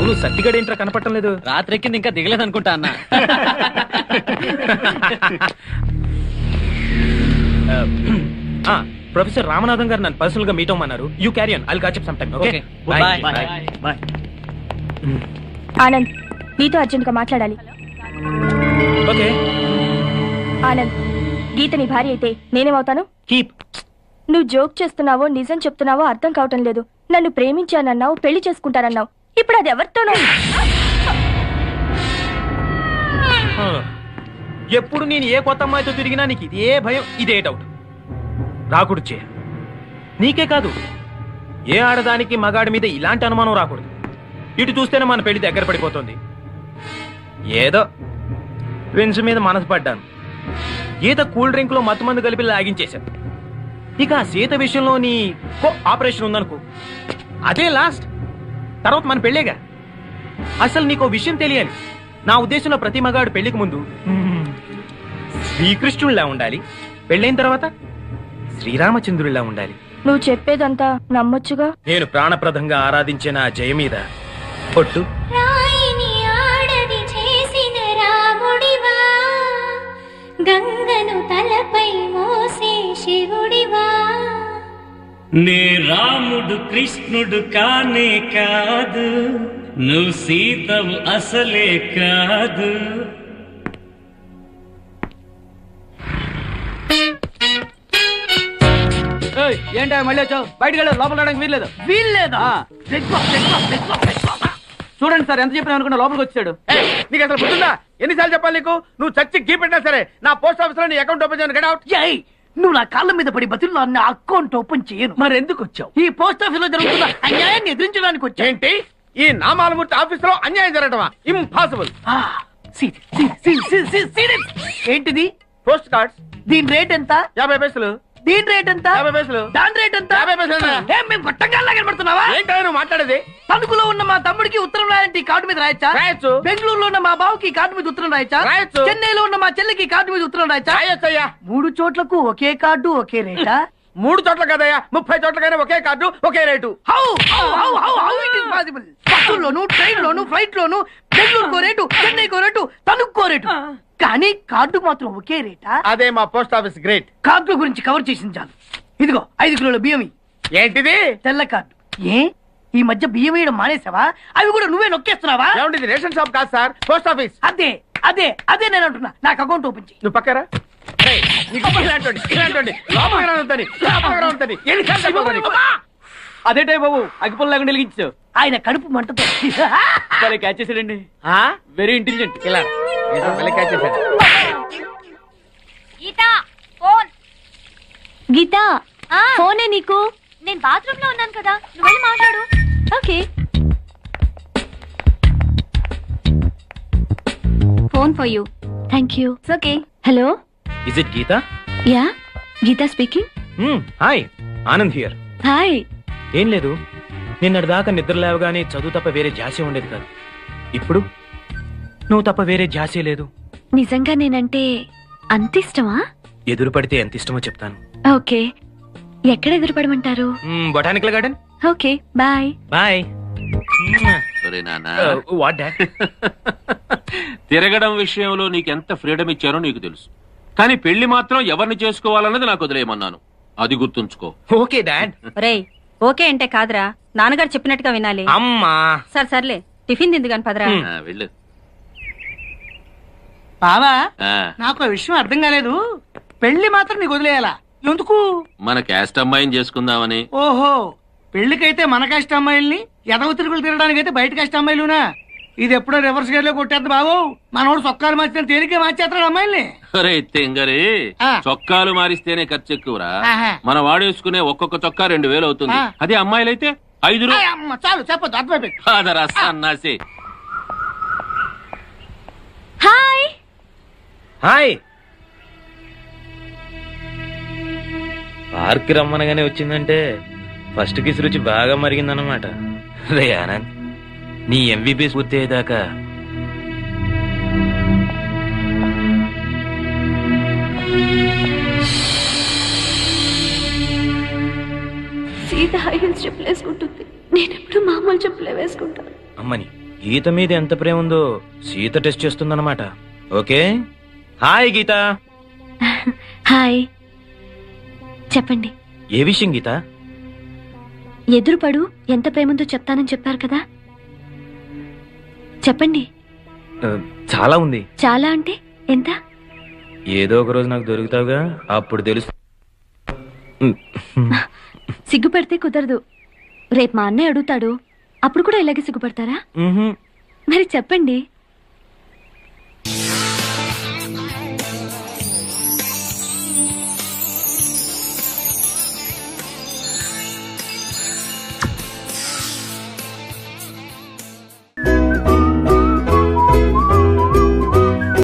అవును సత్తిగడ ఏంట్రా కనపడటం లేదు. రాత్రి ఎక్కింది ఇంకా దిగలేదు అనుకుంటా అన్న. ప్రొఫెసర్ రామనాథం గారు నన్ను పర్సనల్ గా మీట్ అవ్వమన్నారు. You carry on, I'll catch up some time. Okay bye. Anand, నీతో అర్జెంట్ గా మాట్లాడాలి. ఓకే ఆనంద్, గీత నీ భార్య అయితే నేనేమవుతాను? కీప్. నువ్వు జోక్ చేస్తున్నావో నిజం చెప్తున్నావో అర్థం కావటం లేదు. నన్ను ప్రేమించానన్నావు, పెళ్లి చేసుకుంటానన్నావు. ఇప్పుడు అది ఎవరితోనో. ఎప్పుడు నేను ఏ కొత్త అమ్మాయితో తిరిగినా నీకు ఇదే భయం, ఇదే డౌట్. రాకూడదు చే. నీకే కాదు, ఏ ఆడదానికి మగాడి మీద ఇలాంటి అనుమానం రాకూడదు. ఇటు చూస్తేనే మన పెళ్లి దగ్గర పడిపోతుంది. ఏదో ట్విన్స్ మీద మనసు పడ్డాను. గీత కూల్ డ్రింక్ లో మత్తు మందు కలిపి లాగించేశాను. ఇక ఆ సీత విషయంలో నీ ఆపరేషన్ ఉందనుకో, అదే లాస్ట్. తర్వాత మన పెళ్ళేగా. అసలు నీకో విషయం తెలియాలి. నా ఉద్దేశంలో ప్రతి మగాడు పెళ్లికి ముందు శ్రీకృష్ణుడిలా ఉండాలి, పెళ్ళైన తర్వాత శ్రీరామచంద్రుడిలా ఉండాలి. నువ్వు చెప్పేదంతా నమ్మొచ్చుగా. నేను ప్రాణప్రదంగా ఆరాధించిన ఆ జయ మీద పొట్టు. గంగను తలపై మోసే శివుడివా. నే రాముడు కృష్ణుడు కానే కాదు, నువ్వు సీతవు అసలే కాదు. ఏంటా మళ్ళీ వచ్చావు? బయటకు వెళ్ళదు, లోపల రావడానికి వీల్లేదు. వీల్లేదా? చూడండి సార్, ఎంత చెప్పినా అనుకున్నా లోపలికి వచ్చాడు. నీకు అసలు గుర్తుందా? ఎన్నిసార్లు చెప్పాలి నీకు? నువ్వు చచ్చి గీ పెట్టినా సరే నా పోస్ట్ ఆఫీస్ లో నీ అకౌంట్ ఓపెన్ చేయను. Get out. నువ్వు నా కాళ్ళ మీద పడి బతుల్లో నా అకౌంట్ ఓపెన్ చేయను. మరి ఎందుకు వచ్చావు? ఈ పోస్ట్ ఆఫీస్ లో జరుగుతున్న అన్యాయాన్ని ఎదిరించడానికి వచ్చా. ఏంటి ఈ నామాలమూర్తి ఆఫీస్ లో అన్యాయం జరగటమా? ఇంపాసిబుల్. ఏంటిది? Post cards. దీని రేట్ ఎంత? 50 పైసలు. దీని రేట్ ఎంత? 50 పైసలు. దాని రేట్ ఎంత? 50 పైసలు. మేము పట్టంగాల్లా కనబడుతున్నావా? ఏంటో నువ్వు మాట్లాడేది? తణుకులో ఉన్న మా తమ్ముడికి ఉత్తరం రాయాలంటే కార్డు మీద రాయచ్చా? రాయొచ్చు. బెంగళూరులో ఉన్న మా బావుకి కార్డు మీద ఉత్తరం రాయచ్చా? రాయొచ్చు. చెన్నైలో ఉన్న మా చెల్లికి కార్డు మీద ఉత్తరం రాయచ్చా? రాయొచ్చయ్యా. 3 చోట్లకు ఒకే కార్డు ఒకే రేటా? 3 చోట్ల కదయ్యా, 30 చోట్లకైనా ఒకే కార్డు ఒకే రేటు. బస్సుల్లోను, ట్రైన్ లోను, ఫ్లైట్ లోను బెంగళూరుకో రేటు, చెన్నైకో రేటు, తణుక్కో రేటు. కానీ కార్డు మాత్రం ఒకే రేటా? అదే మా పోస్ట్ ఆఫీస్ గ్రేట్. కార్డు గురించి కవర్ చేసింది చాలు. ఇదిగో 5 కిలోల బియ్యం. ఏంటిది? తెల్ల కార్డు. ఈ మధ్య బియ్యం వేయడం మానేసావా? అవి కూడా నువ్వే నొక్కేస్తున్నావా? ఏమండి, రేషన్ షాప్ కాదు సార్, పోస్ట్ ఆఫీస్. అదే అదే అదే నేను అంటున్నా. నాకు అకౌంట్ ఓపెన్ చేయి. నువ్వు పక్కరా. అదే టైం బాబు, అగ్గిపుల్ల లేకుండా వెలిగించావు. ఆయన కడుపు మంటతో క్యాచ్ చేసాడండి. Very intelligent. ఇలా క్యాచ్ చేశాడు. గీతా, ఫోనే నీకు. నేను బాత్రూమ్ లో ఉన్నాను కదా, నువ్వు వెళ్ళి మాట్లాడు. Okay. Phone for you. Thank you. Okay. Hello, is it Geeta? Yeah, Geeta speaking. Hi, Anand here. Hi. ఏం లేదు, నిన్నటి దాకా నిద్ర లేవగానే చదువు తప్ప వేరే ధ్యాసే ఉండేది కాదు. ఇప్పుడు నువ్వు తప్ప వేరే ధ్యాసే లేదు. నిజంగా నేనంటే అంత ఇష్టమా? ఎదురు పడితే ఎంత ఇష్టమో చెప్తాను. ఓకే, ఎక్కడ ఎదురుపడమంటారు? Botanical garden. Okay, bye. Bye. What dad? తిరగడం విషయంలో నీకెంత ఫ్రీడమ్ ఇచ్చారో నీకు తెలుసు, కానీ పెళ్లి మాత్రం ఎవరిని చేసుకోవాలన్నది నాకు వదిలేయమన్నాను. అది గుర్తుంచుకో. Okay dad. రేయ్, ఓకే అంటే కాదురా, నాన్నగారు చెప్పినట్టుగా వినాలి. అమ్మా సర్లే, టిఫిన్ తింది కాని పదరా. వెళ్ళు. బావా, నాకు ఆ విషయం అర్థం కాలేదు. పెళ్లి మాత్రం నీకు వదిలేయాలా? ఎందుకు? మన క్యాస్ట్ అమ్మాయిని చేసుకుందామని. ఓహో, పెళ్లికైతే మన కష్ట అమ్మాయిల్ని, ఎదవ తిరుగులు తిరగడానికైతే బయట కష్ట అమ్మాయిలునా? ఇది ఎప్పుడో రివర్స్ గేర్ లో కొట్టేద్దు బాబు. మనోడు చొక్కాలు మార్చిన తేలికే మార్చేస్తాడు అమ్మాయిల్ని. తెంగరి చొక్కాలు మారిస్తేనే ఖర్చు ఎక్కువరా. మన వాడేసుకునే ఒక్కొక్క చొక్కా 2000 అవుతుంది. అదే అమ్మాయిలైతే 5 చాలు, చెప్పొద్దు, అర్థమైపోయింది. అన్నాసి. హాయ్. హాయ్. పార్క్ రమ్మనగానే వచ్చిందంటే ఫస్ట్ కిస్ రుచి బాగా మరిగిందన్నమాట. రే ఆనంద్, నీ ఎంబీబీఎస్ పూర్తి అయ్యేదాకా సీత హై హీల్స్ చెప్పులు వేసుకుంటుంది, నేను ఎప్పుడు మామూలు చెప్పులే వేసుకుంటాను. అమ్మని గీత మీద ఎంత ప్రేమ ఉందో సీత టెస్ట్ చేస్తుందన్నమాట. ఓకే, హాయ్ గీత. హాయ్, చెప్పండి. ఏ విషయం గీత? ఎదురుపడు ఎంత ప్రేమంతో చెప్తానని చెప్పారు కదా, చెప్పండి. చాలా ఉంది. చాలా అంటే ఎంత? ఏదో ఒక రోజు నాకు దొరుకుతావుగా, అప్పుడు తెలుసు. సిగ్గుపడితే కుదరదు. రేపు మా అన్నయ్య అడుగుతాడు, అప్పుడు కూడా ఇలాగే సిగ్గుపడతారా? మరి చెప్పండి.